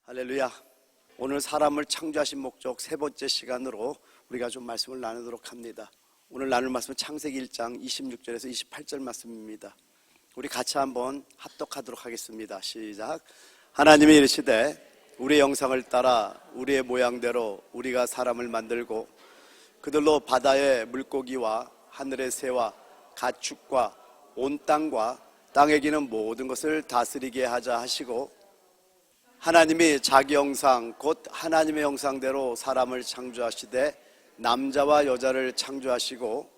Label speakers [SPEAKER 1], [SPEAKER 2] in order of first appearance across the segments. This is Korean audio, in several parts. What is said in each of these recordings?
[SPEAKER 1] 할렐루야. 오늘 사람을 창조하신 목적 세 번째 시간으로 우리가 좀 말씀을 나누도록 합니다. 오늘 나눌 말씀은 창세기 1장 26절에서 28절 말씀입니다. 우리 같이 한번 합독하도록 하겠습니다. 시작. 하나님이 이르시되 우리의 형상을 따라 우리의 모양대로 우리가 사람을 만들고 그들로 바다의 물고기와 하늘의 새와 가축과 온 땅과 땅에 기는 모든 것을 다스리게 하자 하시고, 하나님이 자기 형상 곧 하나님의 형상대로 사람을 창조하시되 남자와 여자를 창조하시고,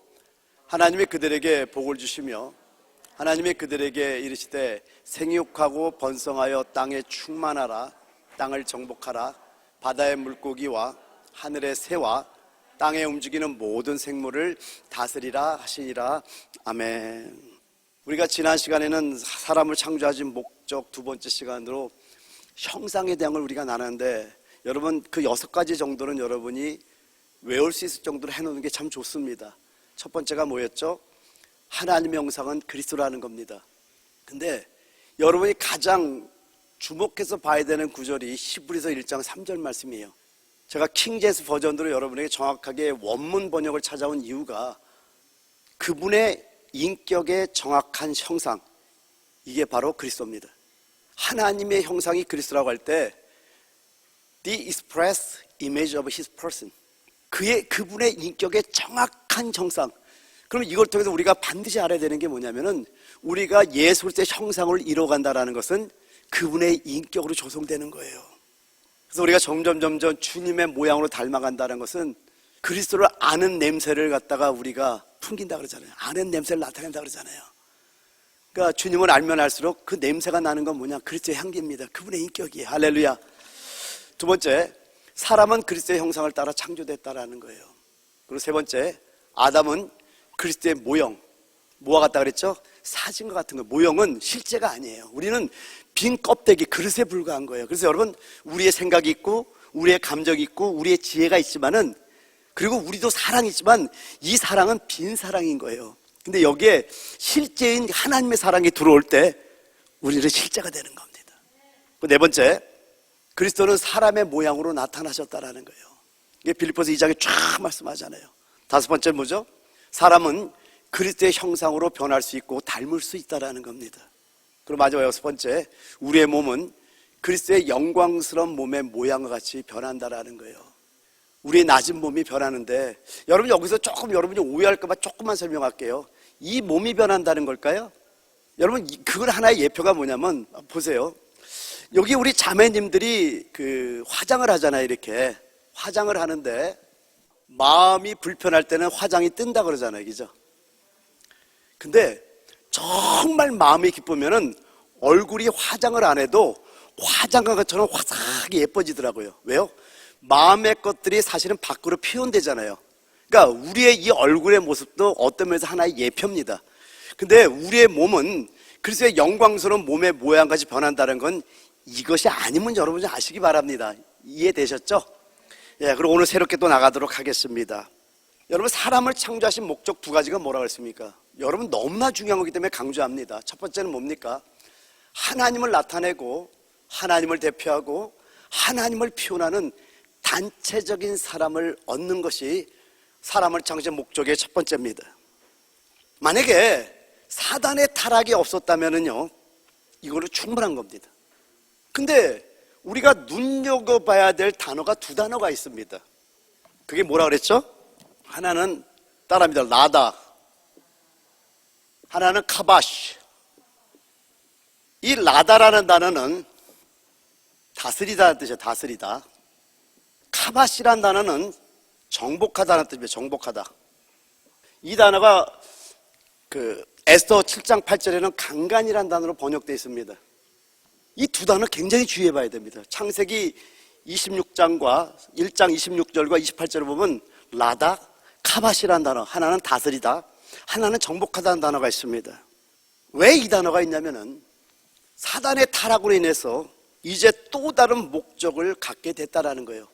[SPEAKER 1] 하나님이 그들에게 복을 주시며 하나님이 그들에게 이르시되 생육하고 번성하여 땅에 충만하라. 땅을 정복하라. 바다의 물고기와 하늘의 새와 땅에 움직이는 모든 생물을 다스리라 하시니라. 아멘. 우리가 지난 시간에는 사람을 창조하신 목적 두 번째 시간으로 형상에 대한 걸 우리가 나눴는데, 여러분 그 6가지 정도는 여러분이 외울 수 있을 정도로 해놓는 게 참 좋습니다. 첫 번째가 뭐였죠? 하나님의 형상은 그리스도라는 겁니다. 근데 여러분이 가장 주목해서 봐야 되는 구절이 히브리서 1장 3절 말씀이에요. 제가 킹제임스 버전으로 여러분에게 정확하게 원문 번역을 찾아온 이유가, 그분의 인격의 정확한 형상, 이게 바로 그리스도입니다. 하나님의 형상이 그리스도라고 할 때 The express image of his person, 그분의 인격의 정확한 형상. 그럼 이걸 통해서 우리가 반드시 알아야 되는 게 뭐냐면은, 우리가 예수 그리스도의 형상을 이뤄간다라는 것은 그분의 인격으로 조성되는 거예요. 그래서 우리가 점점 주님의 모양으로 닮아간다는 것은 그리스도를 아는 냄새를 갖다가 우리가 풍긴다 그러잖아요. 아는 냄새를 나타낸다 그러잖아요. 그러니까 주님을 알면 알수록 그 냄새가 나는 건 뭐냐? 그리스도의 향기입니다. 그분의 인격이에요. 할렐루야. 두 번째, 사람은 그리스도의 형상을 따라 창조됐다라는 거예요. 그리고 세 번째, 아담은 그리스도의 모형, 뭐와 같다 그랬죠? 사진과 같은 거예요. 모형은 실제가 아니에요. 우리는 빈 껍데기, 그릇에 불과한 거예요. 그래서 여러분, 우리의 생각이 있고 우리의 감정이 있고 우리의 지혜가 있지만은, 그리고 우리도 사랑이 있지만 이 사랑은 빈 사랑인 거예요. 근데 여기에 실제인 하나님의 사랑이 들어올 때 우리는 실제가 되는 겁니다. 네 번째, 그리스도는 사람의 모양으로 나타나셨다라는 거예요. 이게 빌립보서 2장에 쫙 말씀하잖아요. 다섯 번째 뭐죠? 사람은 그리스도의 형상으로 변할 수 있고 닮을 수 있다라는 겁니다. 그리고 마지막 여섯 번째, 우리의 몸은 그리스도의 영광스러운 몸의 모양과 같이 변한다라는 거예요. 우리의 낮은 몸이 변하는데, 여러분 여기서 조금 여러분이 오해할까 봐 조금만 설명할게요. 이 몸이 변한다는 걸까요? 여러분 그걸 하나의 예표가 뭐냐면, 보세요. 여기 우리 자매님들이 그 화장을 하잖아요. 이렇게 화장을 하는데 마음이 불편할 때는 화장이 뜬다 그러잖아요. 그죠? 근데 정말 마음이 기쁘면은 얼굴이 화장을 안 해도 화장한 것처럼 화사하게 예뻐지더라고요. 왜요? 마음의 것들이 사실은 밖으로 표현되잖아요. 그러니까 우리의 이 얼굴의 모습도 어떤 면에서 하나의 예표입니다. 근데 우리의 몸은 그리스도의 영광스러운 몸의 모양까지 변한다는 건 이것이 아니면 여러분이 아시기 바랍니다. 이해되셨죠? 예, 그리고 오늘 새롭게 또 나가도록 하겠습니다. 여러분, 사람을 창조하신 목적 두 가지가 뭐라고 했습니까? 여러분 너무나 중요한 거기 때문에 강조합니다. 첫 번째는 뭡니까? 하나님을 나타내고 하나님을 대표하고 하나님을 표현하는 단체적인 사람을 얻는 것이 사람을 창조한 목적의 첫 번째입니다. 만약에 사단의 타락이 없었다면요, 이걸로 충분한 겁니다. 근데 우리가 눈여겨봐야 될 단어가 두 단어가 있습니다. 그게 뭐라 그랬죠? 하나는 따라합니다. 라다. 하나는 카바시. 이 라다라는 단어는 다스리다는 뜻이에요. 다스리다. 카바시라는 단어는 정복하다는 뜻이에요. 정복하다. 이 단어가 그 에스더 7장 8절에는 강간이라는 단어로 번역되어 있습니다. 이 두 단어 굉장히 주의해 봐야 됩니다. 창세기 26장과 1장 26절과 28절을 보면 라다, 카바시라는 단어, 하나는 다스리다, 하나는 정복하다는 단어가 있습니다. 왜 이 단어가 있냐면은 사단의 타락으로 인해서 이제 또 다른 목적을 갖게 됐다라는 거예요.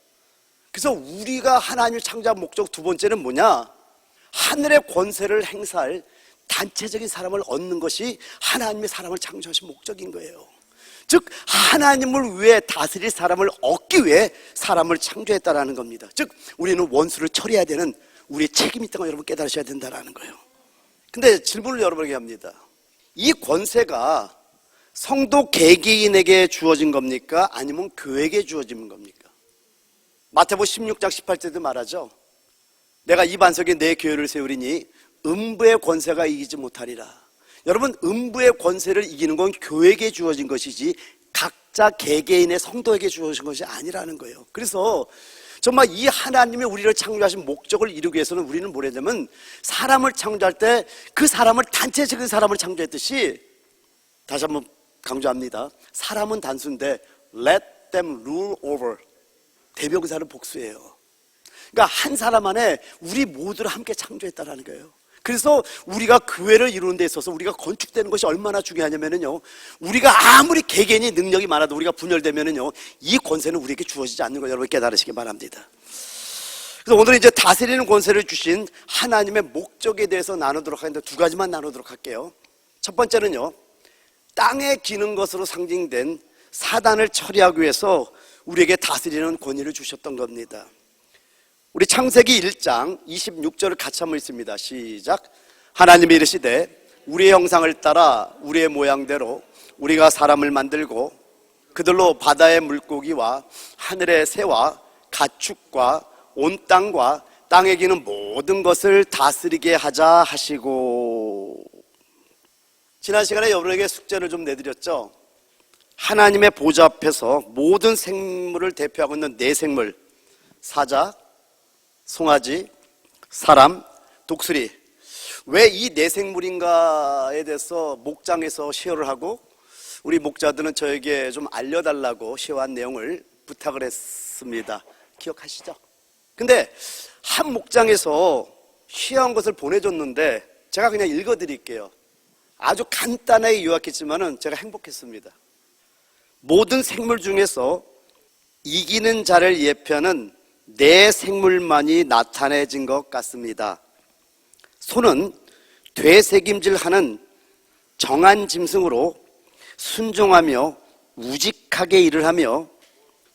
[SPEAKER 1] 그래서 우리가 하나님을 창조한 목적 두 번째는 뭐냐? 하늘의 권세를 행사할 단체적인 사람을 얻는 것이 하나님의 사람을 창조하신 목적인 거예요. 즉 하나님을 위해 다스릴 사람을 얻기 위해 사람을 창조했다라는 겁니다. 즉 우리는 원수를 처리해야 되는 우리의 책임이 있다는 걸 여러분 깨달으셔야 된다는 거예요. 근데 질문을 여러분에게 합니다. 이 권세가 성도 개개인에게 주어진 겁니까? 아니면 교회에게 주어진 겁니까? 마태복음 16장 18절도 말하죠. 내가 이 반석에 내 교회를 세우리니 음부의 권세가 이기지 못하리라. 여러분, 음부의 권세를 이기는 건 교회에게 주어진 것이지 각자 개개인의 성도에게 주어진 것이 아니라는 거예요. 그래서 정말 이 하나님이 우리를 창조하신 목적을 이루기 위해서는 우리는 뭐라 하냐면 사람을 창조할 때 그 사람을 단체적인 사람을 창조했듯이, 다시 한번 강조합니다. 사람은 단수인데 let them rule over, 대명사는 복수예요. 그러니까 한 사람 안에 우리 모두를 함께 창조했다라는 거예요. 그래서 우리가 교회를 이루는 데 있어서 우리가 건축되는 것이 얼마나 중요하냐면요, 우리가 아무리 개개인이 능력이 많아도 우리가 분열되면요, 이 권세는 우리에게 주어지지 않는 걸 여러분 깨달으시기 바랍니다. 그래서 오늘 이제 다스리는 권세를 주신 하나님의 목적에 대해서 나누도록 하는데 두 가지만 나누도록 할게요. 첫 번째는요, 땅에 기는 것으로 상징된 사단을 처리하기 위해서 우리에게 다스리는 권위를 주셨던 겁니다. 우리 창세기 1장 26절을 같이 한번 읽습니다. 시작. 하나님이 이르시되 우리의 형상을 따라 우리의 모양대로 우리가 사람을 만들고 그들로 바다의 물고기와 하늘의 새와 가축과 온 땅과 땅에 기는 모든 것을 다스리게 하자 하시고. 지난 시간에 여러분에게 숙제를 좀 내드렸죠. 하나님의 보좌 앞에서 모든 생물을 대표하고 있는 네 생물, 사자, 송아지, 사람, 독수리. 왜 이 네 생물인가에 대해서 목장에서 시어를 하고 우리 목자들은 저에게 좀 알려달라고 시어한 내용을 부탁을 했습니다. 기억하시죠? 근데 한 목장에서 시어한 것을 보내줬는데 제가 그냥 읽어드릴게요. 아주 간단하게 요약했지만은 제가 행복했습니다. 모든 생물 중에서 이기는 자를 예표하는 네 생물만이 나타내진 것 같습니다. 소는 되새김질하는 정한 짐승으로 순종하며 우직하게 일을 하며,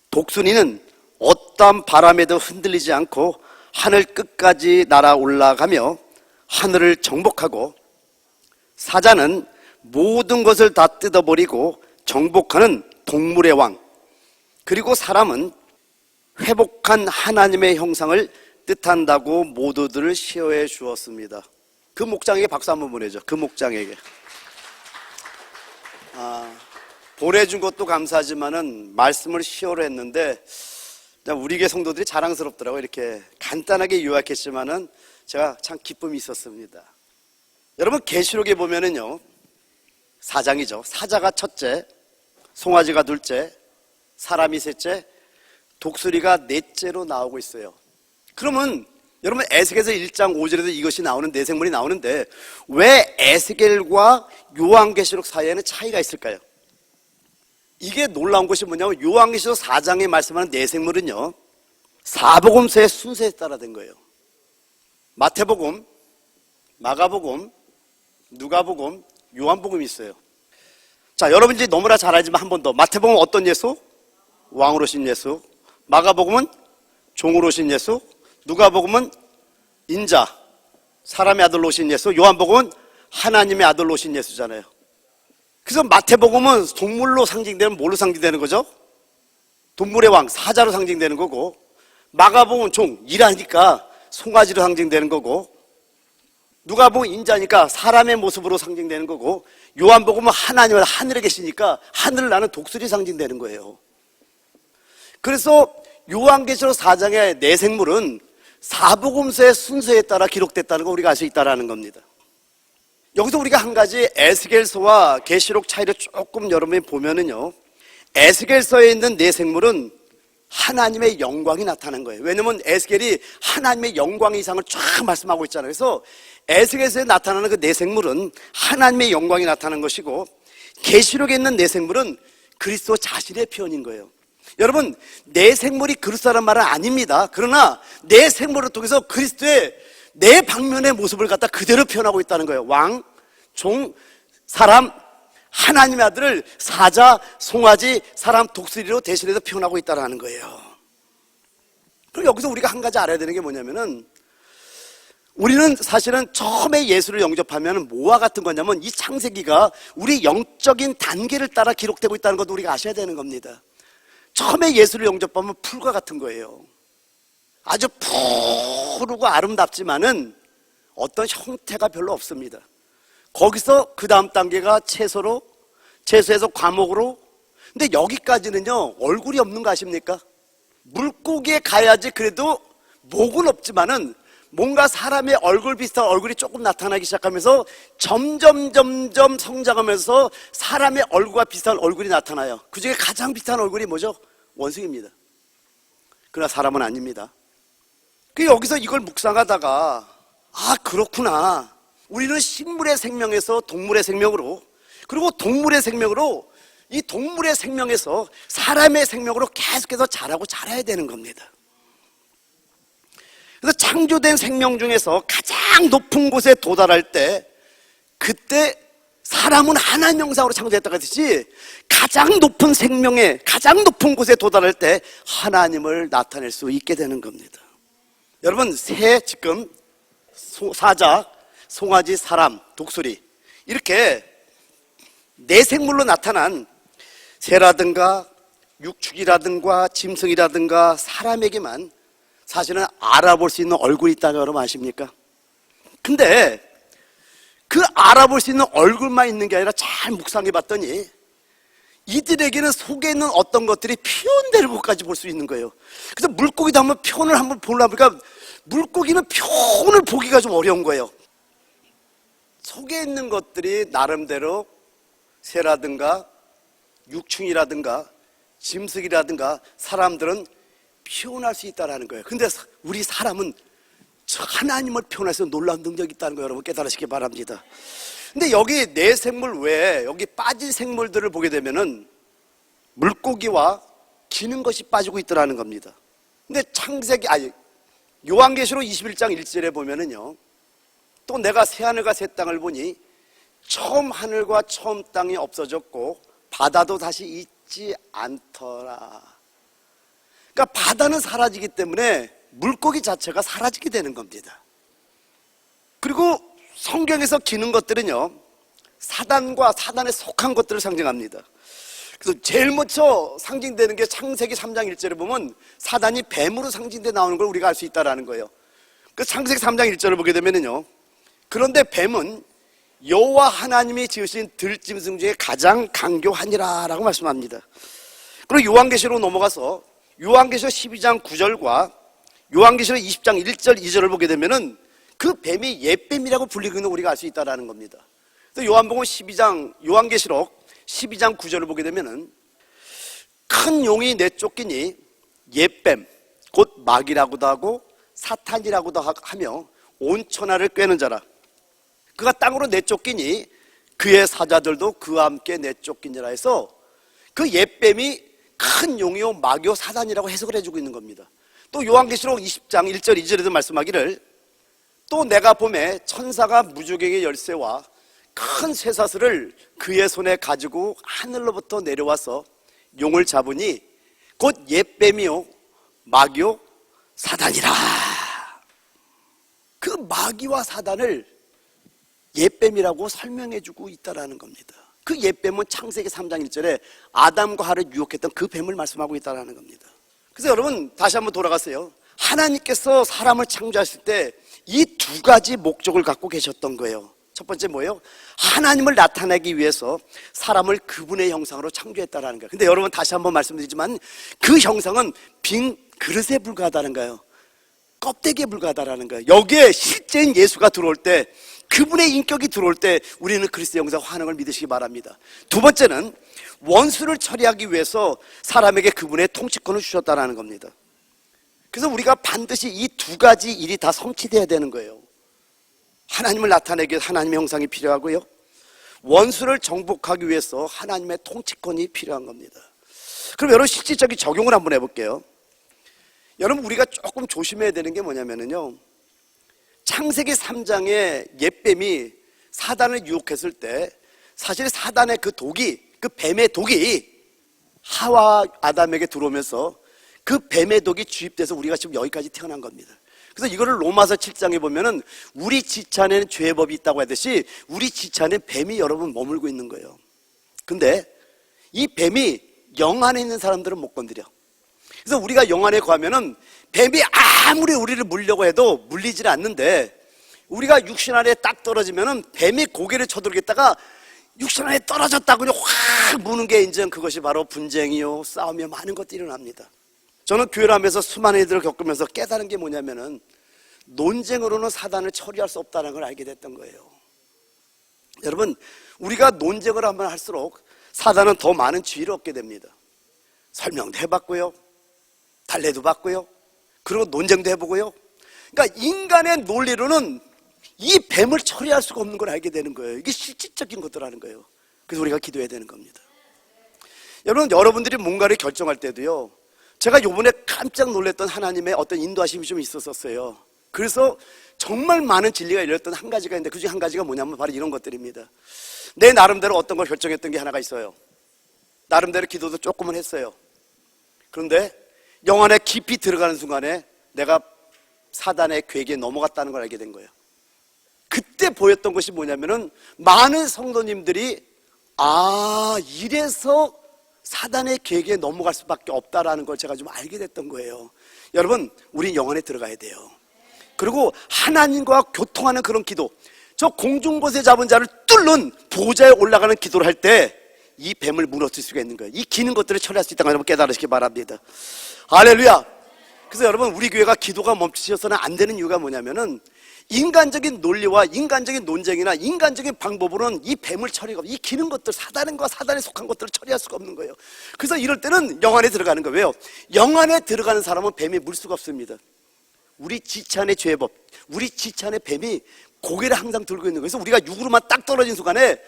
[SPEAKER 1] 독수리는 어떠한 바람에도 흔들리지 않고 하늘 끝까지 날아 올라가며 하늘을 정복하고, 사자는 모든 것을 다 뜯어버리고 정복하는 동물의 왕, 그리고 사람은 회복한 하나님의 형상을 뜻한다고 모두들을 시어해 주었습니다. 그 목장에게 박수 한번 보내죠. 그 목장에게. 보내준 것도 감사하지만은 말씀을 시어로 했는데 우리 교회 성도들이 자랑스럽더라고요. 이렇게 간단하게 요약했지만은 제가 참 기쁨이 있었습니다. 여러분, 계시록에 보면은요, 사장이죠. 사자가 첫째, 송아지가 둘째, 사람이 셋째, 독수리가 넷째로 나오고 있어요. 그러면 여러분, 에스겔서 1장 5절에도 이것이 나오는 네 생물이 나오는데 왜 에스겔과 요한계시록 사이에는 차이가 있을까요? 이게 놀라운 것이 뭐냐면 요한계시록 4장에 말씀하는 네 생물은요, 사복음서의 순서에 따라 된 거예요. 마태복음, 마가복음, 누가복음, 요한복음이 있어요. 자, 여러분들이 너무나 잘 알지만 한 번 더. 마태복음은 어떤 예수? 왕으로 오신 예수. 마가복음은 종으로 오신 예수. 누가복음은 인자, 사람의 아들로 오신 예수. 요한복음은 하나님의 아들로 오신 예수잖아요. 그래서 마태복음은 동물로 상징되는 뭘로 상징되는 거죠? 동물의 왕, 사자로 상징되는 거고, 마가복음은 종, 일하니까 송아지로 상징되는 거고, 누가복음은 인자니까 사람의 모습으로 상징되는 거고, 요한복음은 하나님은 하늘에 계시니까 하늘을 나는 독수리 상징되는 거예요. 그래서 요한계시록 4장의 네 생물은 사복음서의 순서에 따라 기록됐다는 거 우리가 알 수 있다는 겁니다. 여기서 우리가 한 가지 에스겔서와 계시록 차이를 조금 여러분이 보면은요, 에스겔서에 있는 네 생물은 하나님의 영광이 나타난 거예요. 왜냐면 에스겔이 하나님의 영광 이상을 쫙 말씀하고 있잖아요. 그래서 에스겔서에 나타나는 그 네 생물은 하나님의 영광이 나타난 것이고, 계시록에 있는 네 생물은 그리스도 자신의 표현인 거예요. 여러분, 네 생물이 그리스도라는 말은 아닙니다. 그러나 네 생물을 통해서 그리스도의 네 방면의 모습을 갖다 그대로 표현하고 있다는 거예요. 왕, 종, 사람, 하나님의 아들을 사자, 송아지, 사람, 독수리로 대신해서 표현하고 있다는 거예요. 그럼 여기서 우리가 한 가지 알아야 되는 게 뭐냐면은, 우리는 사실은 처음에 예수를 영접하면 뭐와 같은 거냐면, 이 창세기가 우리 영적인 단계를 따라 기록되고 있다는 것도 우리가 아셔야 되는 겁니다. 처음에 예수를 영접하면 풀과 같은 거예요. 아주 푸르고 아름답지만은 어떤 형태가 별로 없습니다. 거기서 그 다음 단계가 채소로, 채소에서 과목으로. 근데 여기까지는요, 얼굴이 없는 거 아십니까? 물고기에 가야지 그래도 목은 없지만은 뭔가 사람의 얼굴 비슷한 얼굴이 조금 나타나기 시작하면서 점점 성장하면서 사람의 얼굴과 비슷한 얼굴이 나타나요. 그 중에 가장 비슷한 얼굴이 뭐죠? 원숭이입니다. 그러나 사람은 아닙니다. 그 여기서 이걸 묵상하다가, 아, 그렇구나. 우리는 식물의 생명에서 동물의 생명으로, 그리고 동물의 생명으로, 이 동물의 생명에서 사람의 생명으로 계속해서 자라고 자라야 되는 겁니다. 그래서 창조된 생명 중에서 가장 높은 곳에 도달할 때, 그때 사람은 하나님 형상으로 창조했다고 했듯이 가장 높은 생명에, 가장 높은 곳에 도달할 때 하나님을 나타낼 수 있게 되는 겁니다. 여러분, 새, 지금 사자, 송아지, 사람, 독수리, 이렇게 내 생물로 나타난 새라든가 육축이라든가 짐승이라든가 사람에게만 사실은 알아볼 수 있는 얼굴이 있다는 거 여러분 아십니까? 근데 그 알아볼 수 있는 얼굴만 있는 게 아니라 잘 묵상해 봤더니 이들에게는 속에 있는 어떤 것들이 표현되는 것까지 볼 수 있는 거예요. 그래서 물고기도 한번 표현을 한번 보려고 하니까 물고기는 표현을 보기가 좀 어려운 거예요. 속에 있는 것들이 나름대로 새라든가 육충이라든가 짐승이라든가 사람들은 표현할 수 있다는 거예요. 근데 우리 사람은 하나님을 표현할 수 있는 놀라운 능력이 있다는 거 여러분 깨달으시기 바랍니다. 근데 여기 내 생물 외에 여기 빠진 생물들을 보게 되면은 물고기와 기는 것이 빠지고 있더라는 겁니다. 근데 요한계시록 21장 1절에 보면은요, 또 내가 새 하늘과 새 땅을 보니 처음 하늘과 처음 땅이 없어졌고 바다도 다시 있지 않더라. 그러니까 바다는 사라지기 때문에 물고기 자체가 사라지게 되는 겁니다. 그리고 성경에서 기는 것들은요, 사단과 사단에 속한 것들을 상징합니다. 그래서 제일 먼저 상징되는 게 창세기 3장 1절에 보면 사단이 뱀으로 상징돼 나오는 걸 우리가 알 수 있다는 거예요. 그 창세기 3장 1절을 보게 되면요, 그런데 뱀은 여호와 하나님이 지으신 들짐승 중에 가장 강교하니라 라고 말씀합니다. 그리고 요한계시로 넘어가서 요한계시록 12장 9절과 요한계시록 20장 1절 2절을 보게 되면은 그 뱀이 옛뱀이라고 불리고 있는 걸 우리가 알 수 있다는 겁니다. 그래서 요한계시록 12장 9절을 보게 되면은 큰 용이 내쫓기니 옛뱀 곧 마귀라고도 하고 사탄이라고도 하며 온 천하를 꿰는 자라. 그가 땅으로 내쫓기니 그의 사자들도 그와 함께 내쫓기니라 해서 그 옛뱀이 큰 용이요 마귀요 사단이라고 해석을 해주고 있는 겁니다. 또 요한계시록 20장 1절 2절에도 말씀하기를 또 내가 봄에 천사가 무저갱의 열쇠와 큰 쇠사슬을 그의 손에 가지고 하늘로부터 내려와서 용을 잡으니 곧 옛뱀이요 마귀요 사단이라. 그 마귀와 사단을 옛뱀이라고 설명해주고 있다는 겁니다. 그 옛뱀은 창세기 3장 1절에 아담과 하를 유혹했던 그 뱀을 말씀하고 있다는 겁니다. 그래서 여러분 다시 한번 돌아가세요. 하나님께서 사람을 창조하실 때 이 두 가지 목적을 갖고 계셨던 거예요. 첫 번째 뭐예요? 하나님을 나타내기 위해서 사람을 그분의 형상으로 창조했다는 거예요. 근데 여러분 다시 한번 말씀드리지만 그 형상은 빈 그릇에 불과하다는 거예요. 껍데기에 불과하다는 거예요. 여기에 실제인 예수가 들어올 때, 그분의 인격이 들어올 때 우리는 그리스도의 형상 환영을 믿으시기 바랍니다. 두 번째는 원수를 처리하기 위해서 사람에게 그분의 통치권을 주셨다는 겁니다. 그래서 우리가 반드시 이 두 가지 일이 다 성취돼야 되는 거예요. 하나님을 나타내기 위해서 하나님의 형상이 필요하고요, 원수를 정복하기 위해서 하나님의 통치권이 필요한 겁니다. 그럼 여러분 실질적인 적용을 한번 해볼게요. 여러분 우리가 조금 조심해야 되는 게 뭐냐면요, 창세기 3장에 옛뱀이 사단을 유혹했을 때 사실 사단의 그 독이, 그 뱀의 독이 하와 아담에게 들어오면서 그 뱀의 독이 주입돼서 우리가 지금 여기까지 태어난 겁니다. 그래서 이거를 로마서 7장에 보면은 우리 지체에는 죄의 법이 있다고 하듯이 우리 지체에는 뱀이 여러분 머물고 있는 거예요. 근데 이 뱀이 영 안에 있는 사람들은 못 건드려. 그래서 우리가 영 안에 가면은 뱀이 아무리 우리를 물려고 해도 물리질 않는데, 우리가 육신 안에 딱 떨어지면은 뱀이 고개를 쳐들겠다가 육신 안에 떨어졌다고 그냥 확 무는 게 이제 그것이 바로 분쟁이요, 싸움이요, 많은 것들이 일어납니다. 저는 교회를 하면서 수많은 일들을 겪으면서 깨달은 게 뭐냐면은 논쟁으로는 사단을 처리할 수 없다는 걸 알게 됐던 거예요. 여러분, 우리가 논쟁을 한번 할수록 사단은 더 많은 지위를 얻게 됩니다. 설명도 해봤고요, 달래도 받고요, 그리고 논쟁도 해보고요. 그러니까 인간의 논리로는 이 뱀을 처리할 수가 없는 걸 알게 되는 거예요. 이게 실질적인 것들하는 거예요. 그래서 우리가 기도해야 되는 겁니다. 여러분, 여러분들이 뭔가를 결정할 때도요, 제가 요번에 깜짝 놀랐던 하나님의 어떤 인도하심이 좀 있었어요. 그래서 정말 많은 진리가 열렸던 한 가지가 있는데, 그 중에 한 가지가 뭐냐면 바로 이런 것들입니다. 내 나름대로 어떤 걸 결정했던 게 하나가 있어요. 나름대로 기도도 조금은 했어요. 그런데 영 안에 깊이 들어가는 순간에 내가 사단의 괴기에 넘어갔다는 걸 알게 된 거예요. 그때 보였던 것이 뭐냐면은 많은 성도님들이 이래서 사단의 괴기에 넘어갈 수밖에 없다라는 걸 제가 좀 알게 됐던 거예요. 여러분, 우린 영 안에 들어가야 돼요. 그리고 하나님과 교통하는 그런 기도, 저 공중곳에 잡은 자를 뚫는 보좌에 올라가는 기도를 할 때 이 뱀을 무너뜨릴 수가 있는 거예요. 이 기는 것들을 처리할 수 있다는 걸 여러분 깨달으시기 바랍니다. 할렐루야. 그래서 여러분, 우리 교회가 기도가 멈추셔서는 안 되는 이유가 뭐냐면은 인간적인 논리와 인간적인 논쟁이나 인간적인 방법으로는 이 뱀을 처리가, 이 기는 것들, 사단과 사단에 속한 것들을 처리할 수가 없는 거예요. 그래서 이럴 때는 영 안에 들어가는 거예요. 왜요? 영 안에 들어가는 사람은 뱀이 물 수가 없습니다. 우리 지체 안의 죄의 법, 우리 지체 안의 뱀이 고개를 항상 들고 있는 거예요. 그래서 우리가 육으로만 딱 떨어진 순간에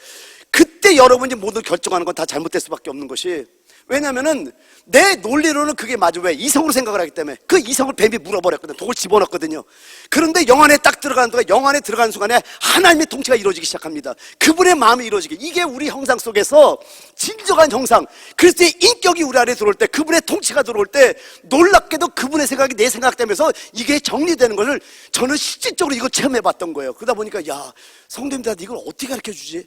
[SPEAKER 1] 그때 여러분이 모두 결정하는 건 다 잘못될 수밖에 없는 것이, 왜냐면은 내 논리로는 그게 맞아. 왜? 이성으로 생각을 하기 때문에. 그 이성을 뱀이 물어버렸거든. 독을 집어넣었거든요. 그런데 영 안에 딱 들어가는 동안, 영 안에 들어가는 순간에 하나님의 통치가 이루어지기 시작합니다. 그분의 마음이 이루어지게. 이게 우리 형상 속에서 진정한 형상, 그리스도의 인격이 우리 안에 들어올 때, 그분의 통치가 들어올 때 놀랍게도 그분의 생각이 내 생각되면서 이게 정리되는 것을 저는 실질적으로 이거 체험해 봤던 거예요. 그러다 보니까 야, 성도님들한테 이걸 어떻게 가르쳐 주지?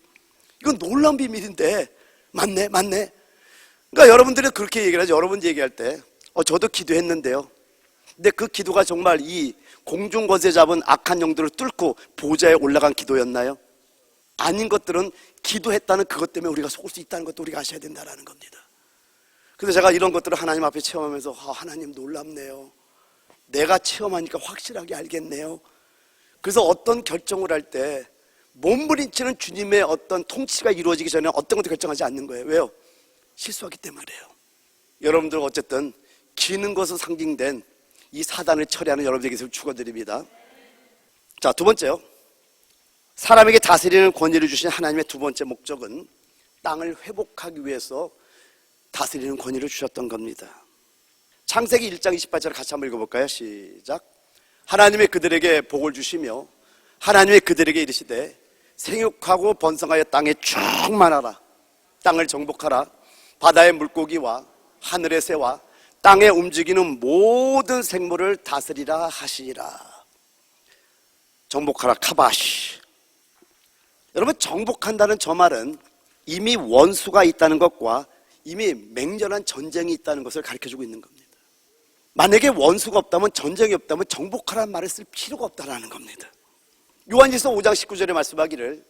[SPEAKER 1] 이건 놀라운 비밀인데 맞네. 그러니까 여러분들이 그렇게 얘기를 하죠. 여러분 얘기할 때 저도 기도했는데요, 근데 그 기도가 정말 이 공중권세 잡은 악한 영들을 뚫고 보좌에 올라간 기도였나요? 아닌 것들은 기도했다는 그것 때문에 우리가 속을 수 있다는 것도 우리가 아셔야 된다는 겁니다. 그래서 제가 이런 것들을 하나님 앞에 체험하면서 하나님 놀랍네요. 내가 체험하니까 확실하게 알겠네요. 그래서 어떤 결정을 할 때 몸부림치는 주님의 어떤 통치가 이루어지기 전에 어떤 것도 결정하지 않는 거예요. 왜요? 실수하기 때문에 그래요. 여러분들 어쨌든 기는 것으로 상징된 이 사단을 처리하는 여러분들에게 축원드립니다. 자, 두 번째요. 사람에게 다스리는 권위를 주신 하나님의 두 번째 목적은 땅을 회복하기 위해서 다스리는 권위를 주셨던 겁니다. 창세기 1장 28절 같이 한번 읽어볼까요? 시작. 하나님의 그들에게 복을 주시며 하나님의 그들에게 이르시되 생육하고 번성하여 땅에 충만하라. 땅을 정복하라. 바다의 물고기와 하늘의 새와 땅에 움직이는 모든 생물을 다스리라 하시니라. 정복하라, 카바시. 여러분, 정복한다는 저 말은 이미 원수가 있다는 것과 이미 맹렬한 전쟁이 있다는 것을 가르쳐주고 있는 겁니다. 만약에 원수가 없다면, 전쟁이 없다면 정복하라는 말을 쓸 필요가 없다는 겁니다. 요한일서 5장 19절에 말씀하기를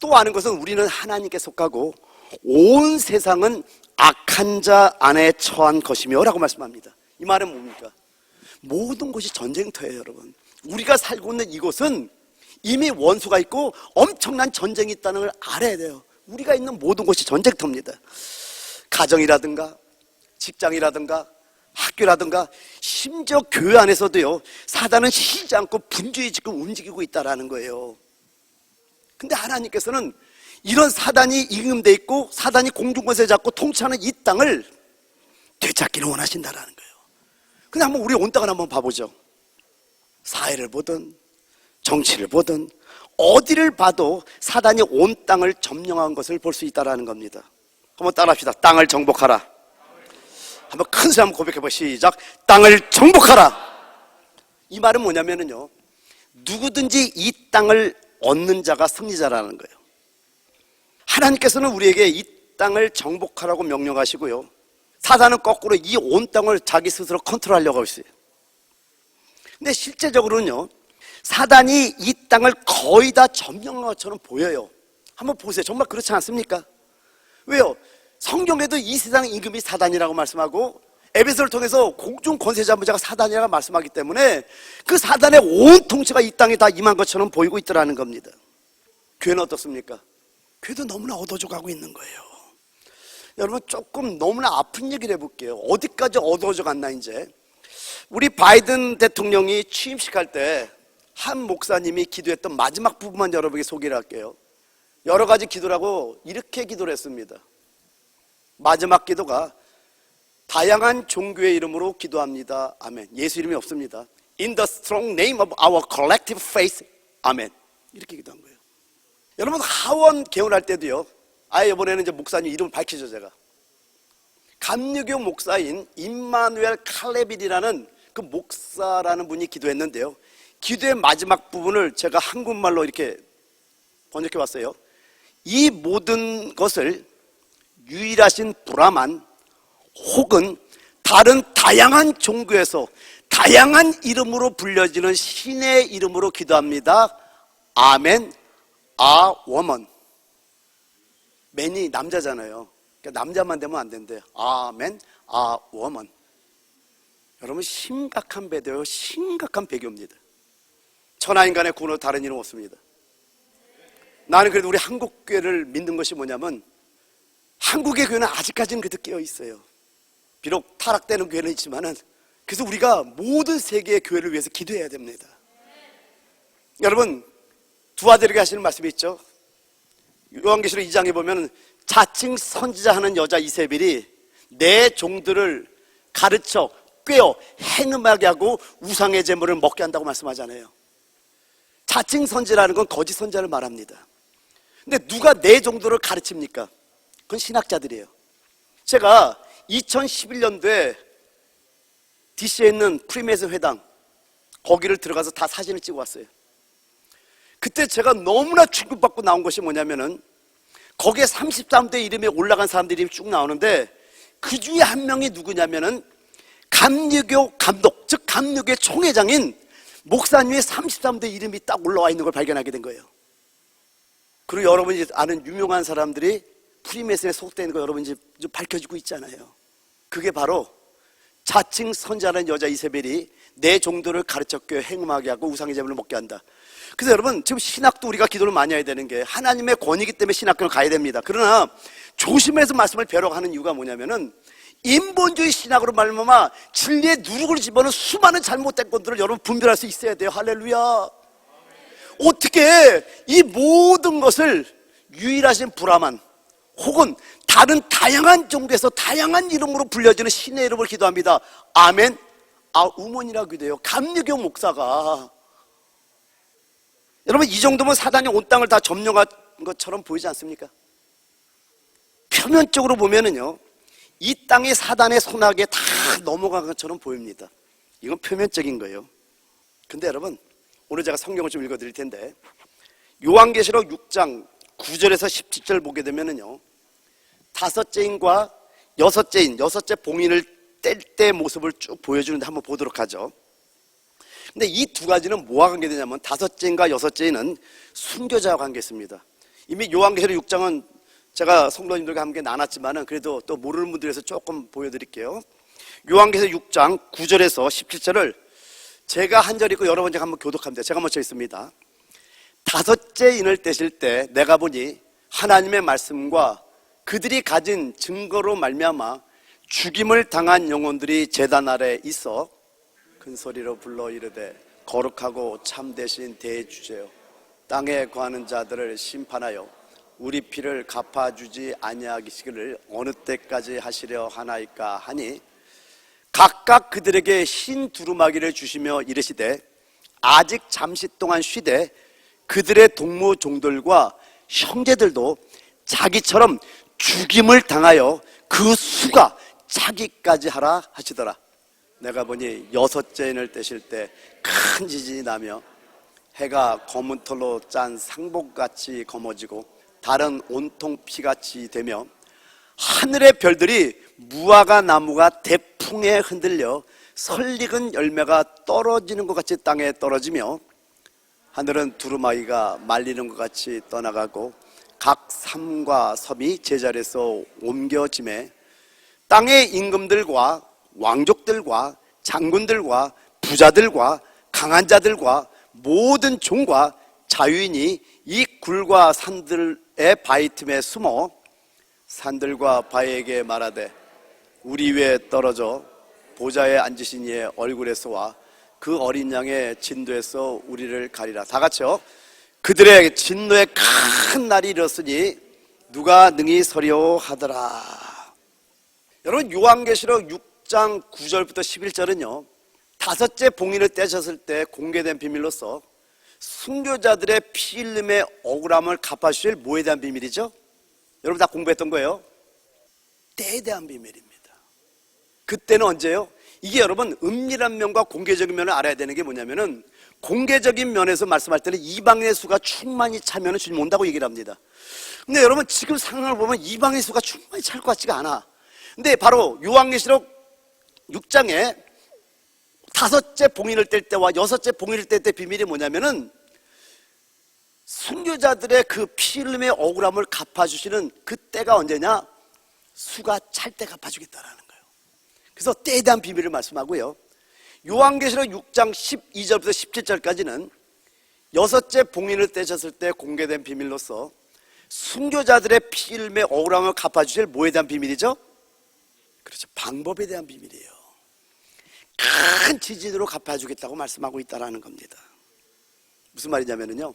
[SPEAKER 1] 또 아는 것은 우리는 하나님께 속하고 온 세상은 악한 자 안에 처한 것이며 라고 말씀합니다. 이 말은 뭡니까? 모든 것이 전쟁터예요. 여러분, 우리가 살고 있는 이곳은 이미 원수가 있고 엄청난 전쟁이 있다는 걸 알아야 돼요. 우리가 있는 모든 곳이 전쟁터입니다. 가정이라든가 직장이라든가 학교라든가 심지어 교회 안에서도요, 사단은 쉬지 않고 분주히 지금 움직이고 있다는 거예요. 근데 하나님께서는 이런 사단이 임금돼 있고 사단이 공중권세 잡고 통치하는 이 땅을 되찾기를 원하신다는 거예요. 근데 한번 우리 온 땅을 한번 봐보죠. 사회를 보든 정치를 보든 어디를 봐도 사단이 온 땅을 점령한 것을 볼 수 있다는 겁니다. 한번 따라합시다. 땅을 정복하라. 한번 큰 소리 한번 고백해봐. 시작. 땅을 정복하라. 이 말은 뭐냐면요, 누구든지 이 땅을 얻는 자가 승리자라는 거예요. 하나님께서는 우리에게 이 땅을 정복하라고 명령하시고요, 사단은 거꾸로 이 온 땅을 자기 스스로 컨트롤하려고 하고 있어요. 근데 실제적으로는요, 사단이 이 땅을 거의 다 점령한 것처럼 보여요. 한번 보세요. 정말 그렇지 않습니까? 왜요? 성경에도 이 세상 임금이 사단이라고 말씀하고, 에베소를 통해서 공중 권세자무자가 사단이라고 말씀하기 때문에 그 사단의 온 통치가 이 땅에 다 임한 것처럼 보이고 있더라는 겁니다. 교회는 어떻습니까? 교회도 너무나 어두워져 가고 있는 거예요. 여러분, 조금 너무나 아픈 얘기를 해볼게요. 어디까지 어두워져 갔나. 이제 우리 바이든 대통령이 취임식 할 때 한 목사님이 기도했던 마지막 부분만 여러분에게 소개를 할게요. 여러 가지 기도를 하고 이렇게 기도를 했습니다. 마지막 기도가 다양한 종교의 이름으로 기도합니다. 아멘. 예수 이름이 없습니다. In the strong name of our collective faith. 아멘. 이렇게 기도한 거예요. 여러분, 하원 개헌할 때도요, 아예 이번에는 이제 목사님 이름을 밝히죠. 제가 감리교 목사인 임마누엘 칼레빌이라는 그 목사라는 분이 기도했는데요, 기도의 마지막 부분을 제가 한국말로 이렇게 번역해 왔어요. 이 모든 것을 유일하신 브라만 혹은 다른 다양한 종교에서 다양한 이름으로 불려지는 신의 이름으로 기도합니다. 아멘. 아 워먼. 맨이 남자잖아요. 그러니까 남자만 되면 안 된대요. 아멘. 아 워먼. 여러분, 심각한 배도요. 심각한 배교입니다. 천하인간의 구원으로 다른 이름 없습니다. 나는 그래도 우리 한국 교회를 믿는 것이 뭐냐면, 한국의 교회는 아직까지는 그래도 깨어 있어요. 비록 타락되는 교회는 있지만은, 그래서 우리가 모든 세계의 교회를 위해서 기도해야 됩니다. 여러분, 두 아들에게 하시는 말씀이 있죠. 요한계시록 2장에 보면 자칭 선지자 하는 여자 이세벨이 내 종들을 가르쳐 꿰어 행음하게 하고 우상의 제물을 먹게 한다고 말씀하잖아요. 자칭 선지라는 건 거짓 선지자를 말합니다. 근데 누가 내 종들을 가르칩니까? 그건 신학자들이에요. 제가 2011년도에 DC에 있는 프리메이슨 회당, 거기를 들어가서 다 사진을 찍어 왔어요. 그때 제가 너무나 충격받고 나온 것이 뭐냐면은, 거기에 33대 이름에 올라간 사람들이 쭉 나오는데, 그 중에 한 명이 누구냐면은 감리교 감독, 즉 감리교의 총회장인 목사님의 33대 이름이 딱 올라와 있는 걸 발견하게 된 거예요. 그리고 여러분이 아는 유명한 사람들이 프리메이슨에 속되어 있는 거 여러분이 이제 밝혀지고 있잖아요. 그게 바로 자칭 선지자라는 여자 이세벨이 내 종들을 가르쳐 껴 행음하게 하고 우상의 제물을 먹게 한다. 그래서 여러분, 지금 신학도 우리가 기도를 많이 해야 되는 게 하나님의 권위이기 때문에 신학교를 가야 됩니다. 그러나 조심해서 말씀을 배우려고 하는 이유가 뭐냐면은, 인본주의 신학으로 말미암아 진리의 누룩을 집어넣은 수많은 잘못된 것들을 여러분 분별할 수 있어야 돼요. 할렐루야. 어떻게 이 모든 것을 유일하신 브라만 혹은 다른 다양한 종교에서 다양한 이름으로 불려지는 신의 이름을 기도합니다. 아멘. 아 우먼이라고 기도해요. 감리교 목사가. 여러분, 이 정도면 사단이 온 땅을 다 점령한 것처럼 보이지 않습니까? 표면적으로 보면은요, 이 땅이 사단의 손아귀에 다 넘어간 것처럼 보입니다. 이건 표면적인 거예요. 근데 여러분, 오늘 제가 성경을 좀 읽어드릴 텐데, 요한계시록 6장 9절에서 17절 보게 되면은요, 다섯째 인과 여섯째 봉인을 뗄 때 모습을 쭉 보여주는데 한번 보도록 하죠. 근데 이 두 가지는 뭐와 관계되냐면, 다섯째 인과 여섯째 인은 순교자와 관계있습니다. 이미 요한계시록 6장은 제가 성도님들과 함께 나눴지만은 그래도 또 모르는 분들 위해서 조금 보여드릴게요. 요한계시록 6장 9절에서 17절을 제가 한 절 읽고 여러분 제가 한번 교독합니다. 제가 먼저 있습니다. 다섯째 인을 떼실 때 내가 보니 하나님의 말씀과 그들이 가진 증거로 말미암아 죽임을 당한 영혼들이 제단 아래 있어 큰 소리로 불러 이르되 거룩하고 참되신 대주제요, 땅에 거하는 자들을 심판하여 우리 피를 갚아주지 아니하시기를 어느 때까지 하시려 하나이까 하니, 각각 그들에게 흰 두루마기를 주시며 이르시되 아직 잠시 동안 쉬되 그들의 동무종들과 형제들도 자기처럼 죽임을 당하여 그 수가 차기까지 하라 하시더라. 내가 보니 6째 인을 떼실 때 큰 지진이 나며 해가 검은 털로 짠 상복같이 검어지고 달은 온통 피같이 되며 하늘의 별들이 무화과 나무가 대풍에 흔들려 설익은 열매가 떨어지는 것 같이 땅에 떨어지며 하늘은 두루마기가 말리는 것 같이 떠나가고 각 삼과 섬이 제자리에서 옮겨짐에 땅의 임금들과 왕족들과 장군들과 부자들과 강한 자들과 모든 종과 자유인이 이 굴과 산들의 바위 틈에 숨어 산들과 바위에게 말하되 우리 위에 떨어져 보좌에 앉으신 이의 얼굴에서와 그 어린 양의 진노에서 우리를 가리라. 다 같이요. 그들의 진노의 큰 날이 이르렀으니 누가 능히 서려 하더라. 여러분, 요한계시록 6장 9절부터 11절은요 5째 봉인을 떼셨을 때 공개된 비밀로서 순교자들의 피 흘림의 억울함을 갚아주실 뭐에 대한 비밀이죠? 여러분 다 공부했던 거예요. 때에 대한 비밀입니다. 그때는 언제요? 이게 여러분 은밀한 면과 공개적인 면을 알아야 되는 게 뭐냐면은 공개적인 면에서 말씀할 때는 이방인의 수가 충만히 차면 주님 온다고 얘기를 합니다. 근데 여러분 지금 상황을 보면 이방인의 수가 충만히 찰 것 같지가 않아. 근데 바로 요한계시록 6장에 5째 봉인을 뗄 때와 6째 봉인을 뗄 때 비밀이 뭐냐면은 순교자들의 그 피 흘림의 억울함을 갚아주시는 그 때가 언제냐? 수가 찰 때 갚아주겠다라는 거예요. 그래서 때에 대한 비밀을 말씀하고요. 요한계시록 6장 12절부터 17절까지는 6째 봉인을 떼셨을 때 공개된 비밀로서 순교자들의 피 흘림의 억울함을 갚아주실 뭐에 대한 비밀이죠? 그렇죠. 방법에 대한 비밀이에요. 큰 지진으로 갚아주겠다고 말씀하고 있다는 겁니다. 무슨 말이냐면요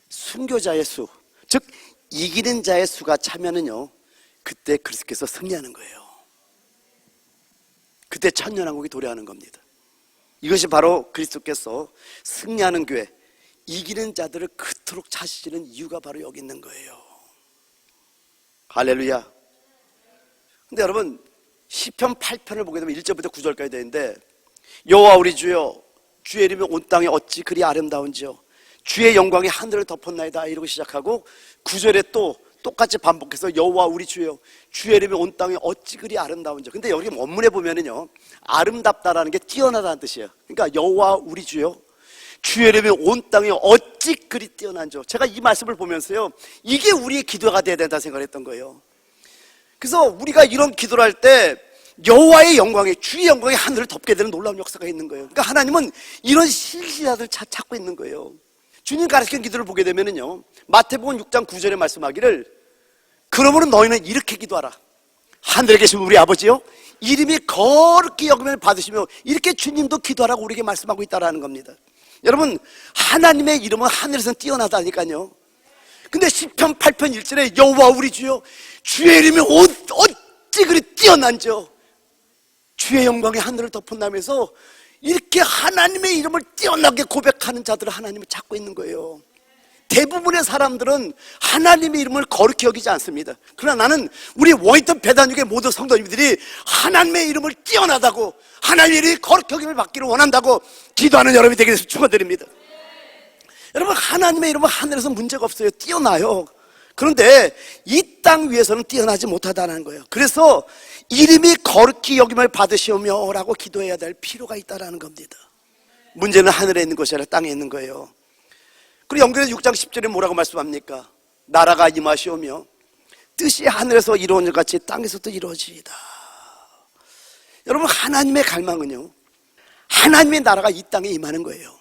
[SPEAKER 1] 순교자의 수, 즉 이기는 자의 수가 차면은요 그때 그리스도께서 승리하는 거예요. 그때 천년왕국이 도래하는 겁니다. 이것이 바로 그리스도께서 승리하는 교회, 이기는 자들을 그토록 찾으시는 이유가 바로 여기 있는 거예요. 할렐루야. 근데 여러분 시편 8편을 보게 되면 1절부터 9절까지 되는데 여호와 우리 주여 주의 이름이 온 땅에 어찌 그리 아름다운지요 주의 영광이 하늘을 덮었나이다 이러고 시작하고 9절에 또 똑같이 반복해서 여호와 우리 주여 주의 이름이 온 땅에 어찌 그리 아름다운지. 근데 여기 원문에 보면은요 아름답다라는 게 뛰어나다는 뜻이에요. 그러니까 여호와 우리 주여 주의 이름이 온 땅에 어찌 그리 뛰어난죠. 제가 이 말씀을 보면서요 이게 우리의 기도가 돼야 된다 생각을 했던 거예요. 그래서 우리가 이런 기도를 할 때 여호와의 영광이 주의 영광이 하늘을 덮게 되는 놀라운 역사가 있는 거예요. 그러니까 하나님은 이런 실시자들 찾고 있는 거예요. 주님 가르치는 기도를 보게 되면은요 마태복음 6장 9절에 말씀하기를 그러므로 너희는 이렇게 기도하라. 하늘에 계신 우리 아버지요 이름이 거룩히 여김을 받으시며 이렇게 주님도 기도하라고 우리에게 말씀하고 있다는 겁니다. 여러분 하나님의 이름은 하늘에서는 뛰어나다니까요. 근데 시편 8편 1절에 여호와 우리 주여 주의 이름이 어찌 그리 뛰어난지요 주의 영광이 하늘을 덮은다면서 이렇게 하나님의 이름을 뛰어나게 고백하는 자들을 하나님을 찾고 있는 거예요. 대부분의 사람들은 하나님의 이름을 거룩히 여기지 않습니다. 그러나 나는 우리 워싱턴 배단육의 모든 성도님들이 하나님의 이름을 뛰어나다고 하나님의 이름이 거룩히 여김을 받기를 원한다고 기도하는 여러분이 되게 돼서 축원드립니다. 여러분 하나님의 이름은 하늘에서 문제가 없어요. 뛰어나요. 그런데 이 땅 위에서는 뛰어나지 못하다는 거예요. 그래서 이름이 거룩히 여김을 받으시오며 라고 기도해야 될 필요가 있다는 겁니다. 문제는 하늘에 있는 것이 아니라 땅에 있는 거예요. 그리고 연결해서 6장 10절에 뭐라고 말씀합니까? 나라가 임하시오며 뜻이 하늘에서 이루어진 것 같이 땅에서도 이루어지이다. 여러분 하나님의 갈망은요 하나님의 나라가 이 땅에 임하는 거예요.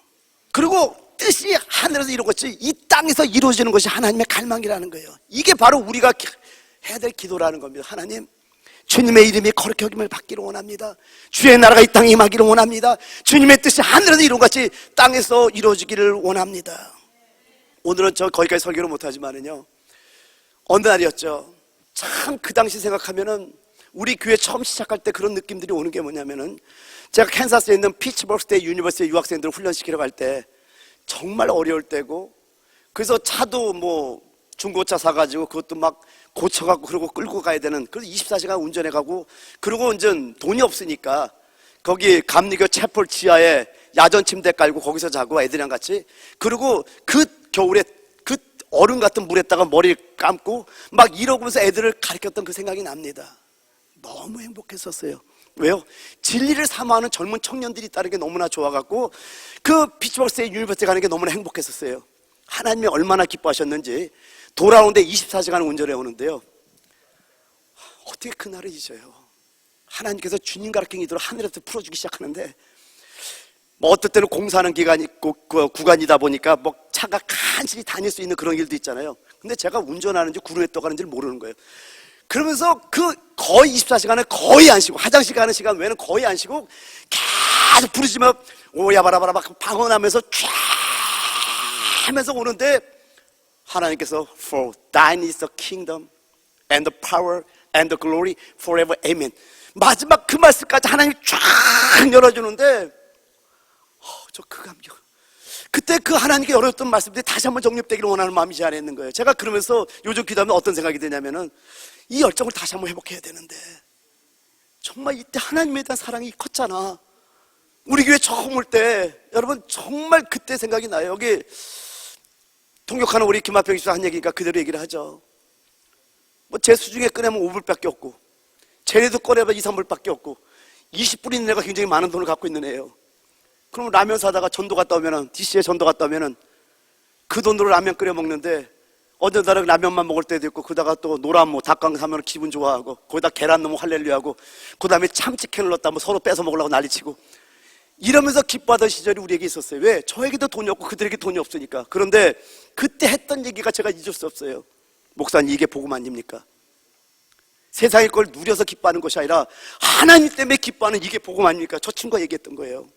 [SPEAKER 1] 그리고 뜻이 하늘에서 이루어졌지 이 땅에서 이루어지는 것이 하나님의 갈망이라는 거예요. 이게 바로 우리가 해야 될 기도라는 겁니다. 하나님 주님의 이름이 거룩히 여김을 받기를 원합니다. 주의 나라가 이 땅에 임하기를 원합니다. 주님의 뜻이 하늘에서 이룬 것 같이 땅에서 이루어지기를 원합니다. 오늘은 저 거기까지 설교를 못하지만은요 어느 날이었죠. 참 그 당시 생각하면은 우리 교회 처음 시작할 때 그런 느낌들이 오는 게 뭐냐면은 제가 캔사스에 있는 피츠버그 스테이트 유니버시티 유학생들을 훈련시키러 갈 때 정말 어려울 때고 그래서 차도 뭐 중고차 사가지고 그것도 막 고쳐갖고 그러고 끌고 가야 되는, 그래서 24시간 운전해가고, 그리고 이제 돈이 없으니까 거기 감리교 채플 지하에 야전 침대 깔고 거기서 자고 애들이랑 같이, 그리고 그 겨울에 그 얼음 같은 물에다가 머리 감고 막 이러면서 애들을 가르쳤던 그 생각이 납니다. 너무 행복했었어요. 왜요? 진리를 사모하는 젊은 청년들이 있다는 게 너무나 좋아갖고 그 피츠버스의 유니버시티 가는 게 너무나 행복했었어요. 하나님이 얼마나 기뻐하셨는지. 돌아오는데 24시간 운전해 오는데요, 어떻게 그날을 잊어요? 하나님께서 주님 가르치는 이대로 하늘에서 풀어주기 시작하는데, 뭐 어떨 때는 공사하는 기간이 있고 그 구간이다 보니까 뭐 차가 간신히 다닐 수 있는 그런 길도 있잖아요. 근데 제가 운전하는지 구름에 떠가는지를 모르는 거예요. 그러면서 그 거의 24시간을 거의 안 쉬고, 화장실 가는 시간 외에는 거의 안 쉬고 계속 부르시면 오야바라바라 막 방언하면서 쫙 하면서 오는데, 하나님께서 For thine is the kingdom and the power and the glory forever, amen. 마지막 그 말씀까지 하나님이 쫙 열어주는데, 저 그 감격. 그때 그 하나님께 열었던 말씀들이 다시 한번 정립되기를 원하는 마음이 제 안에 있는 거예요. 제가 그러면서 요즘 기도하면 어떤 생각이 드냐면은, 이 열정을 다시 한번 회복해야 되는데, 정말 이때 하나님에 대한 사랑이 컸잖아. 우리 교회 처음 올 때 여러분 정말 그때 생각이 나요. 여기 통역하는 우리 김학평 집사 한 얘기니까 그대로 얘기를 하죠. 뭐 제 수중에 꺼내면 5불밖에 없고, 쟤네도 꺼내면 2, 3불밖에 없고, 20불 있는 애가 굉장히 많은 돈을 갖고 있는 애예요. 그럼 라면 사다가 전도 갔다 오면은, DC에 전도 갔다 오면은 그 돈으로 라면 끓여 먹는데, 어떤 날은 라면만 먹을 때도 있고, 그다가 또 노란무 닭강 사면 기분 좋아하고, 거기다 계란 넣으면 할렐루야하고, 그 다음에 참치캔을 넣었다 면 서로 뺏어 먹으려고 난리치고, 이러면서 기뻐하던 시절이 우리에게 있었어요. 왜? 저에게도 돈이 없고 그들에게 돈이 없으니까. 그런데 그때 했던 얘기가 제가 잊을 수 없어요. 목사님, 이게 복음 아닙니까? 세상의 걸 누려서 기뻐하는 것이 아니라 하나님 때문에 기뻐하는 이게 복음 아닙니까? 저 친구가 얘기했던 거예요.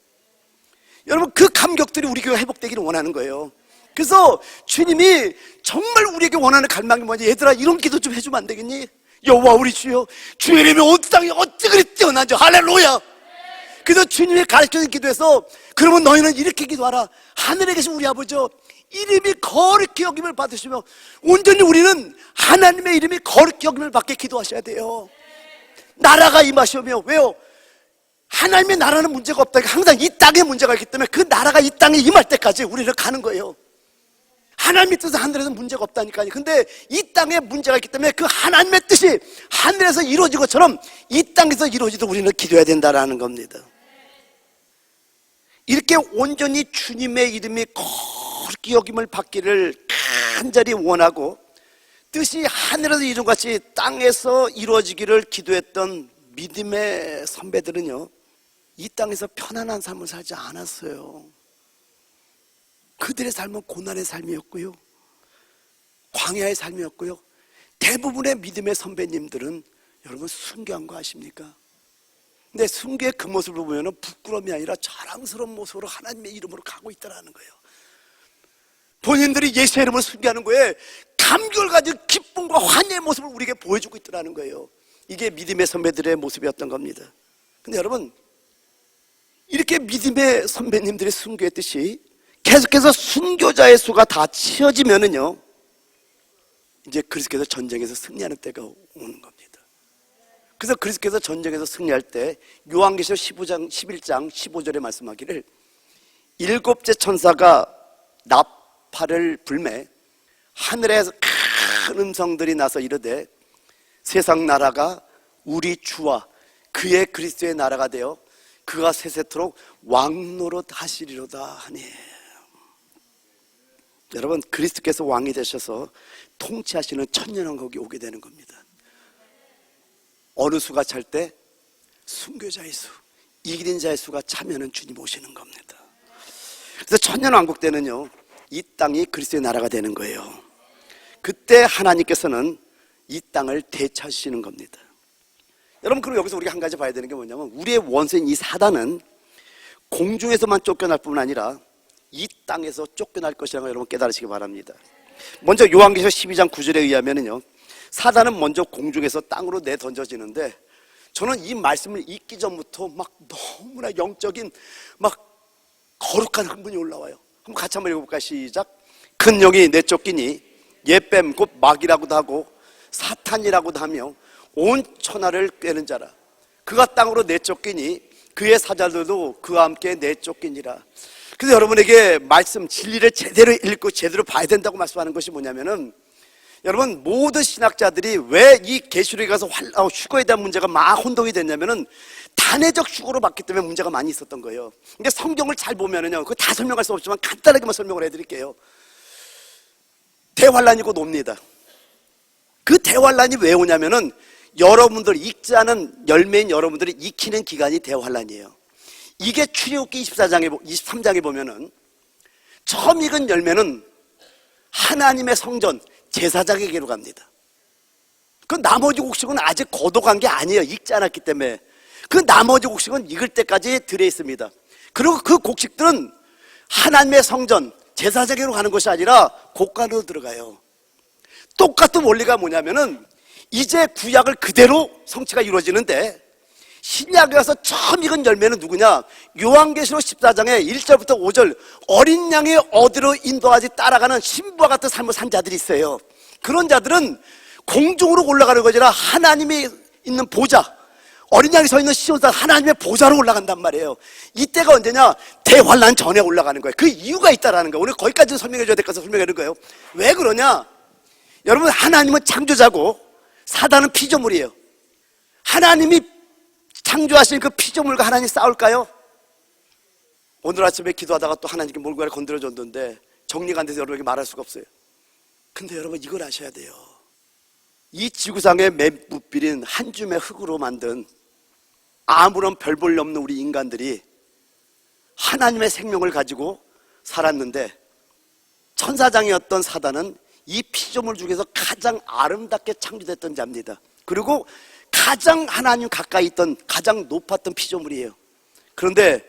[SPEAKER 1] 여러분, 그 감격들이 우리 교회가 회복되기를 원하는 거예요. 그래서 주님이 정말 우리에게 원하는 갈망이 뭐지? 얘들아, 이런 기도 좀 해주면 안 되겠니? 여호와 우리 주여, 주의 이름이 온 땅에 어찌 그리 뛰어난지. 할렐루야. 그래서 주님이 가르쳐준 기도에서, 그러면 너희는 이렇게 기도하라. 하늘에 계신 우리 아버지여, 이름이 거룩히 여김을 받으시며, 온전히 우리는 하나님의 이름이 거룩히 여김을 받게 기도하셔야 돼요. 나라가 임하시오며. 왜요? 하나님의 나라는 문제가 없다. 항상 이 땅에 문제가 있기 때문에 그 나라가 이 땅에 임할 때까지 우리는 가는 거예요. 하나님의 뜻은 하늘에서 문제가 없다니까요. 근데 이 땅에 문제가 있기 때문에 그 하나님의 뜻이 하늘에서 이루어진 것처럼 이 땅에서 이루어지도록 우리는 기도해야 된다는 겁니다. 이렇게 온전히 주님의 이름이 거룩히 여김을 받기를 간절히 원하고, 뜻이 하늘에서 이룬 같이 땅에서 이루어지기를 기도했던 믿음의 선배들은요, 이 땅에서 편안한 삶을 살지 않았어요. 그들의 삶은 고난의 삶이었고요, 광야의 삶이었고요. 대부분의 믿음의 선배님들은 여러분 순교한 거 아십니까? 근데 순교의 그 모습을 보면 부끄러움이 아니라 자랑스러운 모습으로 하나님의 이름으로 가고 있다는 거예요. 본인들이 예수의 이름을 순교하는 거에 감격을 가진 기쁨과 환희의 모습을 우리에게 보여주고 있다는 거예요. 이게 믿음의 선배들의 모습이었던 겁니다. 근데 여러분, 이렇게 믿음의 선배님들이 순교했듯이 계속해서 순교자의 수가 다 치어지면은요, 이제 그리스도께서 전쟁에서 승리하는 때가 오는 겁니다. 그래서 그리스도께서 전쟁에서 승리할 때 요한계시록 11장 15절에 말씀하기를, 일곱째 천사가 나팔을 불매 하늘에서 큰 음성들이 나서 이르되, 세상 나라가 우리 주와 그의 그리스도의 나라가 되어 그가 세세토록 왕노릇 하시리로다 하니. 여러분, 그리스도께서 왕이 되셔서 통치하시는 천년왕국이 오게 되는 겁니다. 어느 수가 찰 때? 순교자의 수, 이기는 자의 수가 차면은 주님 오시는 겁니다. 그래서 천년왕국 때는요, 이 땅이 그리스도의 나라가 되는 거예요. 그때 하나님께서는 이 땅을 되찾으시는 겁니다. 여러분, 그럼 여기서 우리가 한 가지 봐야 되는 게 뭐냐면, 우리의 원수인 이 사단은 공중에서만 쫓겨날 뿐 아니라 이 땅에서 쫓겨날 것이라는 걸 여러분 깨달으시기 바랍니다. 먼저 요한계시록 12장 9절에 의하면은요, 사단은 먼저 공중에서 땅으로 내던져지는데, 저는 이 말씀을 읽기 전부터 막 너무나 영적인 막 거룩한 흥분이 올라와요. 한번 같이 한번 읽어볼까요? 시작. 큰 영이 내쫓기니 옛뱀 곧 마귀라고도 하고 사탄이라고도 하며 온 천하를 꿰는 자라. 그가 땅으로 내쫓기니 그의 사자들도 그와 함께 내쫓기니라. 그래서 여러분에게 말씀 진리를 제대로 읽고 제대로 봐야 된다고 말씀하는 것이 뭐냐면은, 여러분 모든 신학자들이 왜 이 계시록에 가서 휴거에 대한 문제가 막 혼동이 됐냐면은 단회적 휴거로 봤기 때문에 문제가 많이 있었던 거예요. 근데 성경을 잘 보면은요, 그거 다 설명할 수 없지만 간단하게만 설명을 해드릴게요. 대환란이 곧 옵니다. 그 대환란이 왜 오냐면은 여러분들 읽지 않은 열매인 여러분들이 익히는 기간이 대환란이에요. 이게 출애굽기 23장에 보면은 처음 익은 열매는 하나님의 성전 제사장에게로 갑니다. 그 나머지 곡식은 아직 거둬간 게 아니에요. 익지 않았기 때문에. 그 나머지 곡식은 익을 때까지 들어 있습니다. 그리고 그 곡식들은 하나님의 성전 제사장에게로 가는 것이 아니라 곡간으로 들어가요. 똑같은 원리가 뭐냐면은 이제 구약을 그대로 성취가 이루어지는데, 신약에 와서 처음 익은 열매는 누구냐? 요한계시록 14장에 1절부터 5절 어린 양이 어디로 인도하지 따라가는 신부와 같은 삶을 산 자들이 있어요. 그런 자들은 공중으로 올라가는 것이 아니라 하나님이 있는 보좌, 어린 양이 서 있는 시온산 하나님의 보좌로 올라간단 말이에요. 이때가 언제냐? 대환란 전에 올라가는 거예요. 그 이유가 있다라는 거예요. 오늘 거기까지 설명해 줘야 될 것을 설명해 드릴 거예요. 왜 그러냐? 여러분, 하나님은 창조자고 사단은 피조물이에요. 하나님이 창조하신 그 피조물과 하나님 싸울까요? 오늘 아침에 기도하다가 또 하나님께 몰골을 건드려줬는데 정리가 안 돼서 여러분에게 말할 수가 없어요. 근데 여러분, 이걸 아셔야 돼요. 이 지구상의 무필인 한 줌의 흙으로 만든 아무런 별 볼 일 없는 우리 인간들이 하나님의 생명을 가지고 살았는데, 천사장이었던 사단은 이 피조물 중에서 가장 아름답게 창조됐던 자입니다. 그리고 가장 하나님 가까이 있던 가장 높았던 피조물이에요. 그런데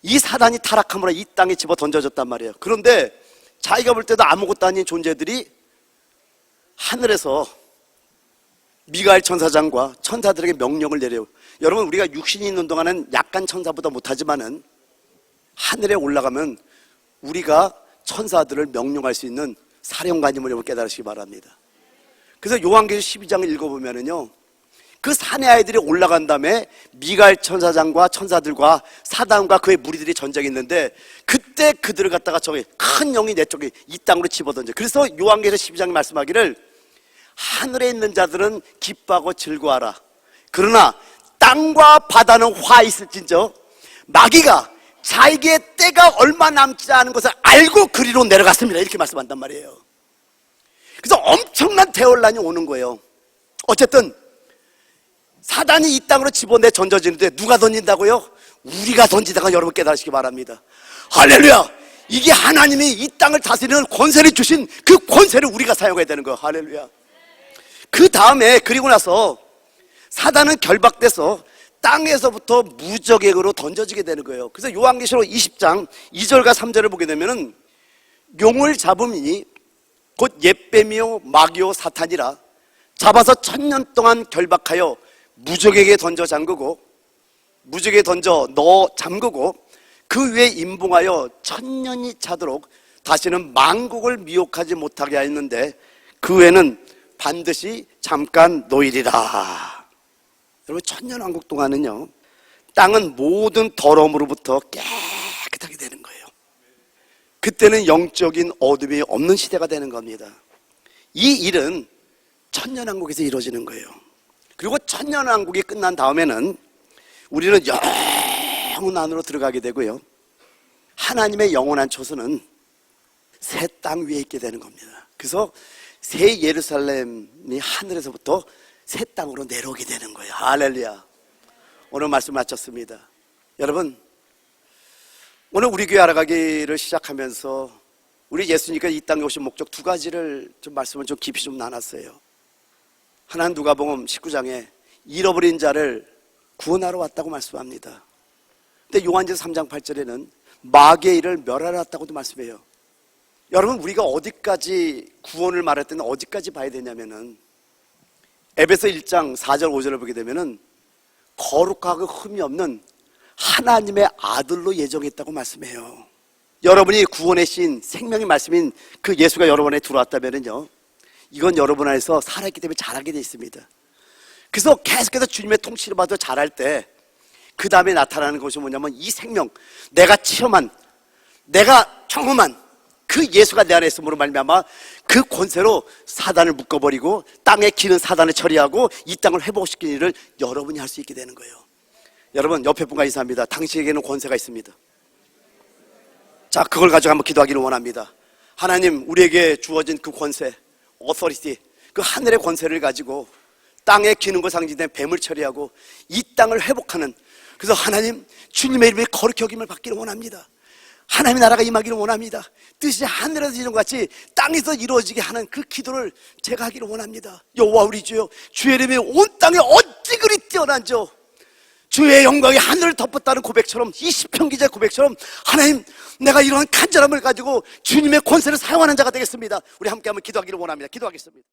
[SPEAKER 1] 이 사단이 타락함으로 이 땅에 집어 던져졌단 말이에요. 그런데 자기가 볼 때도 아무것도 아닌 존재들이 하늘에서 미가엘 천사장과 천사들에게 명령을 내려요. 여러분, 우리가 육신이 있는 동안은 약간 천사보다 못하지만은 하늘에 올라가면 우리가 천사들을 명령할 수 있는 사령관임을 여러분 깨달으시기 바랍니다. 그래서 요한계시록 12장을 읽어보면은요, 그 사내 아이들이 올라간 다음에 미가엘 천사장과 천사들과 사단과 그의 무리들이 전쟁이 있는데, 그때 그들을 갖다가 저기 큰 영이 내 쪽에 이 땅으로 집어던져. 그래서 요한계시록 12장에 말씀하기를 하늘에 있는 자들은 기뻐하고 즐거워하라. 그러나 땅과 바다는 화 있을진저 마귀가 자기의 때가 얼마 남지 않은 것을 알고 그리로 내려갔습니다. 이렇게 말씀한단 말이에요. 그래서 엄청난 대혼란이 오는 거예요. 어쨌든 사단이 이 땅으로 집어내 던져지는데 누가 던진다고요? 우리가 던지다가 여러분 깨달으시기 바랍니다. 할렐루야! 이게 하나님이 이 땅을 다스리는 권세를 주신 그 권세를 우리가 사용해야 되는 거예요. 할렐루야! 그 다음에 그리고 나서 사단은 결박돼서 땅에서부터 무적액으로 던져지게 되는 거예요. 그래서 요한계시록 20장 2절과 3절을 보게 되면은 용을 잡음이니 곧 옛뱀이요 마귀요 사탄이라 잡아서 1000년 동안 결박하여 무적에게 던져 잠그고 무적에 던져 넣어 잠그고 그 위에 임봉하여 1000년이 차도록 다시는 만국을 미혹하지 못하게 하였는데 그 외에는 반드시 잠깐 노일이라. 여러분, 1000년 왕국 동안은요, 땅은 모든 더러움으로부터 깨끗하게 되는 거예요. 그때는 영적인 어둠이 없는 시대가 되는 겁니다. 이 일은 1000년 왕국에서 이루어지는 거예요. 그리고 1000년 왕국이 끝난 다음에는 우리는 영원 안으로 들어가게 되고요, 하나님의 영원한 초소는 새 땅 위에 있게 되는 겁니다. 그래서 새 예루살렘이 하늘에서부터 새 땅으로 내려오게 되는 거예요. 할렐루야. 오늘 말씀 마쳤습니다. 여러분, 오늘 우리 교회 알아가기를 시작하면서 우리 예수님께서 이 땅에 오신 목적 두 가지를 좀 말씀을 좀 깊이 좀 나눴어요. 하나는 누가복음 19장에 잃어버린 자를 구원하러 왔다고 말씀합니다. 근데 요한계시록 3장 8절에는 마귀의 일을 멸하러 왔다고도 말씀해요. 여러분, 우리가 어디까지 구원을 말할 때는 어디까지 봐야 되냐면은 에베소 1장 4절 5절을 보게 되면은 거룩하고 흠이 없는 하나님의 아들로 예정했다고 말씀해요. 여러분이 구원의 신, 생명의 말씀인 그 예수가 여러분 안에 들어왔다면요, 이건 여러분 안에서 살아있기 때문에 잘하게 돼 있습니다. 그래서 계속해서 주님의 통치를 받아 잘할 때 그 다음에 나타나는 것이 뭐냐면 이 생명, 내가 체험한, 내가 경험한 그 예수가 내 안에 있음으로 말미암아 그 권세로 사단을 묶어버리고 땅에 기는 사단을 처리하고 이 땅을 회복시키는 일을 여러분이 할 수 있게 되는 거예요. 여러분, 옆에 분과 인사합니다. 당신에게는 권세가 있습니다. 자, 그걸 가지고 한번 기도하기를 원합니다. 하나님, 우리에게 주어진 그 권세, authority, 그 하늘의 권세를 가지고 땅에 기는 것 상징된 뱀을 처리하고 이 땅을 회복하는, 그래서 하나님, 주님의 이름에 거룩히 여김을 받기를 원합니다. 하나님의 나라가 임하기를 원합니다. 뜻이 하늘에서 이룬 것 같이 땅에서 이루어지게 하는 그 기도를 제가 하기를 원합니다. 여호와 우리 주여, 주의 이름이 온 땅에 어찌 그리 뛰어난저, 주의 영광이 하늘을 덮었다는 고백처럼, 이 시편 기자의 고백처럼 하나님, 내가 이러한 간절함을 가지고 주님의 권세를 사용하는 자가 되겠습니다. 우리 함께 한번 기도하기를 원합니다. 기도하겠습니다.